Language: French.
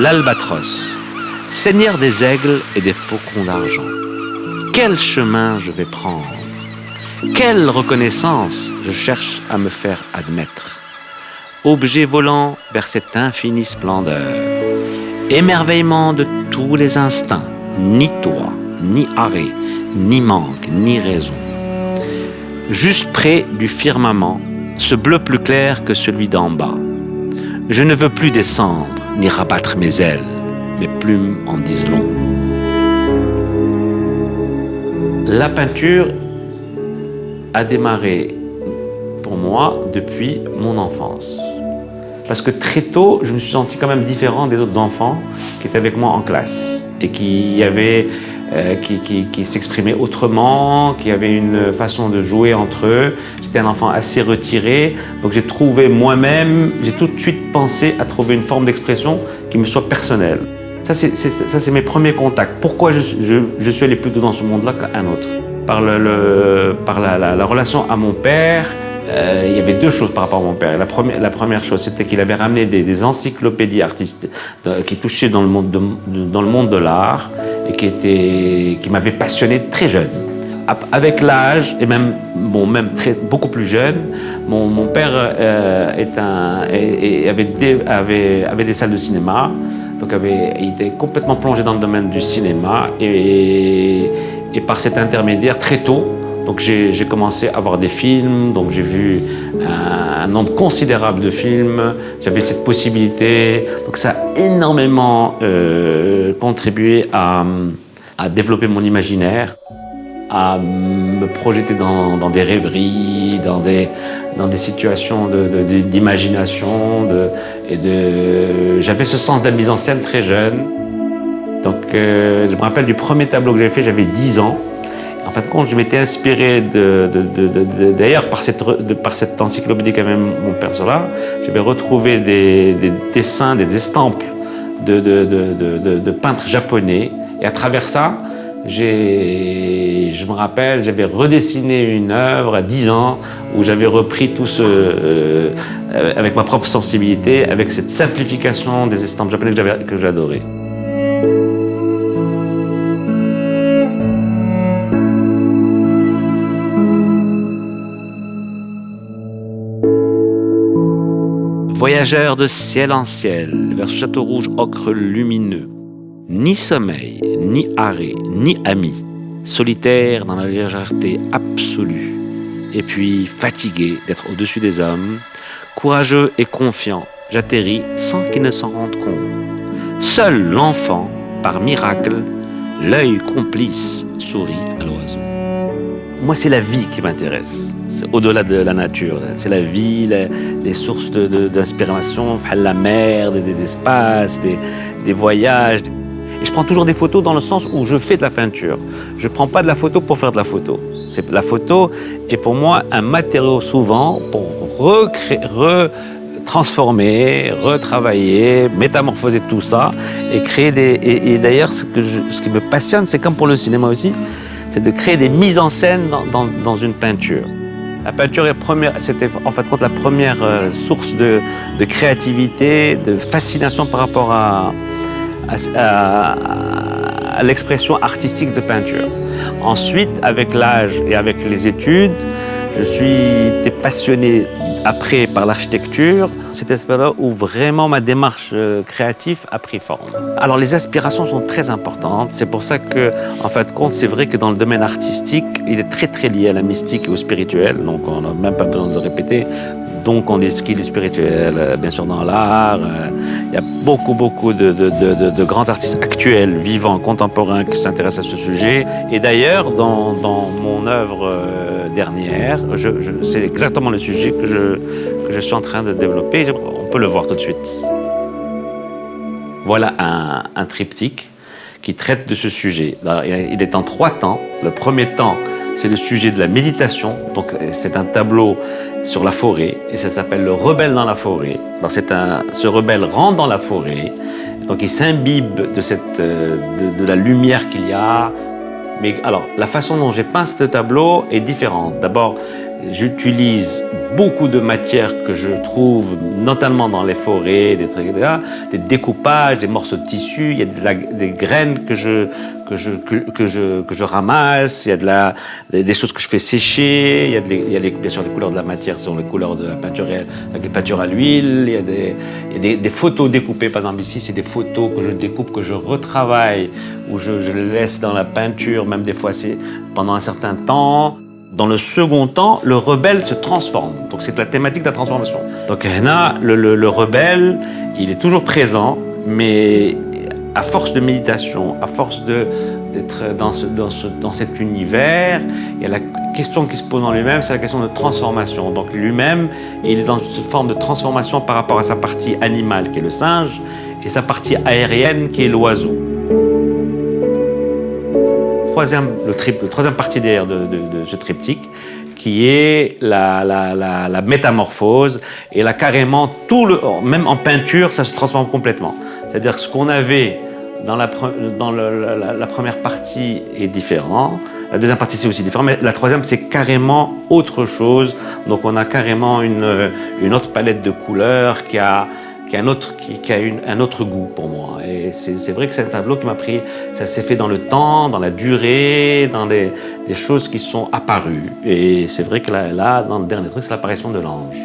l'albatros, seigneur des aigles et des faucons d'argent. Quel chemin je vais prendre? Quelle reconnaissance je cherche à me faire admettre? Objet volant vers cette infinie splendeur, émerveillement de tous les instincts, ni toi, ni arrêt, ni manque, ni raison. Juste près du firmament, ce bleu plus clair que celui d'en bas. Je ne veux plus descendre, ni rabattre mes ailes, mes plumes en disent long. La peinture a démarré pour moi depuis mon enfance. Parce que très tôt, je me suis senti quand même différent des autres enfants qui étaient avec moi en classe et qui s'exprimaient autrement, qui avaient une façon de jouer entre eux. J'étais un enfant assez retiré, donc j'ai trouvé moi-même, j'ai tout de suite pensé à trouver une forme d'expression qui me soit personnelle. Ça, c'est mes premiers contacts. Pourquoi je suis allé plutôt dans ce monde-là qu'un autre? Par la relation à mon père, il y avait deux choses par rapport à mon père. La première chose, c'était qu'il avait ramené des encyclopédies artistiques qui touchaient dans le monde de l'art et qui m'avaient passionné très jeune. Avec l'âge, et même beaucoup plus jeune, mon père avait des salles de cinéma, donc il était complètement plongé dans le domaine du cinéma et par cet intermédiaire, très tôt, donc j'ai commencé à voir des films, donc j'ai vu un nombre considérable de films, j'avais cette possibilité, donc ça a énormément contribué à développer mon imaginaire, à me projeter dans des rêveries, dans des situations d'imagination, j'avais ce sens de la mise en scène très jeune. Donc je me rappelle du premier tableau que j'avais fait, j'avais 10 ans. En fin de compte, je m'étais inspiré d'ailleurs par cette encyclopédie quand même mon père sur là. J'avais retrouvé des dessins, des estampes de peintres japonais. Et à travers ça, je me rappelle, j'avais redessiné une œuvre à 10 ans où j'avais repris tout avec ma propre sensibilité, avec cette simplification des estampes japonaises que j'adorais. Voyageur de ciel en ciel, vers ce château rouge ocre lumineux. Ni sommeil, ni arrêt, ni ami. Solitaire dans la légèreté absolue. Et puis fatigué d'être au-dessus des hommes. Courageux et confiant, j'atterris sans qu'ils ne s'en rendent compte. Seul l'enfant, par miracle, l'œil complice sourit à l'oiseau. Moi, c'est la vie qui m'intéresse. C'est au-delà de la nature. C'est la vie, les sources d'inspiration, la mer, des espaces, des voyages. Et je prends toujours des photos dans le sens où je fais de la peinture. Je ne prends pas de la photo pour faire de la photo. La photo est pour moi un matériau souvent pour transformer, retravailler, métamorphoser tout ça et créer et d'ailleurs, ce qui me passionne, c'est comme pour le cinéma aussi, c'est de créer des mises en scène dans une peinture. La peinture c'était en fait la première source de créativité, de fascination par rapport à l'expression artistique de peinture. Ensuite, avec l'âge et avec les études, je suis été passionné après par l'architecture, cet aspect-là où vraiment ma démarche créative a pris forme. Alors les aspirations sont très importantes, c'est pour ça que, en fin de compte, c'est vrai que dans le domaine artistique, il est très très lié à la mystique et au spirituel, donc on n'a même pas besoin de le répéter. Donc on discute le spirituel, bien sûr dans l'art. Il y a beaucoup de grands artistes actuels, vivants, contemporains qui s'intéressent à ce sujet. Et d'ailleurs, dans mon œuvre dernière, c'est exactement le sujet que je suis en train de développer. On peut le voir tout de suite. Voilà un triptyque qui traite de ce sujet. Alors, il est en 3 temps. Le premier temps, c'est le sujet de la méditation. Donc c'est un tableau sur la forêt et ça s'appelle Le rebelle dans la forêt. Alors ce rebelle rentre dans la forêt, donc il s'imbibe de la lumière qu'il y a. Mais alors la façon dont j'ai peint ce tableau est différente. D'abord, J'utilise beaucoup de matières que je trouve, notamment dans les forêts, des trucs, etc., des découpages, des morceaux de tissu, il y a des graines que je ramasse, il y a des choses que je fais sécher, il y a bien sûr les couleurs de la matière sont les couleurs de la peinture avec les peintures à l'huile, il y a des photos découpées, par exemple ici c'est des photos que je découpe, que je retravaille, où je les laisse dans la peinture, même des fois c'est pendant un certain temps. Dans le second temps, le rebelle se transforme. Donc c'est la thématique de la transformation. Donc là, le rebelle, il est toujours présent, mais à force de méditation, à force d'être dans cet univers, il y a la question qui se pose en lui-même, c'est la question de transformation. Donc lui-même, il est dans une forme de transformation par rapport à sa partie animale, qui est le singe, et sa partie aérienne, qui est l'oiseau. La troisième partie d'ailleurs de ce triptyque, qui est la métamorphose, et là carrément, même en peinture, ça se transforme complètement. C'est-à-dire que ce qu'on avait dans la première partie est différent, la deuxième partie c'est aussi différent, mais la troisième c'est carrément autre chose. Donc on a carrément une autre palette de couleurs qui a un autre goût pour moi. Et c'est vrai que c'est un tableau qui m'a pris, ça s'est fait dans le temps, dans la durée, dans des choses qui sont apparues. Et c'est vrai que là, dans le dernier truc, c'est l'apparition de l'ange.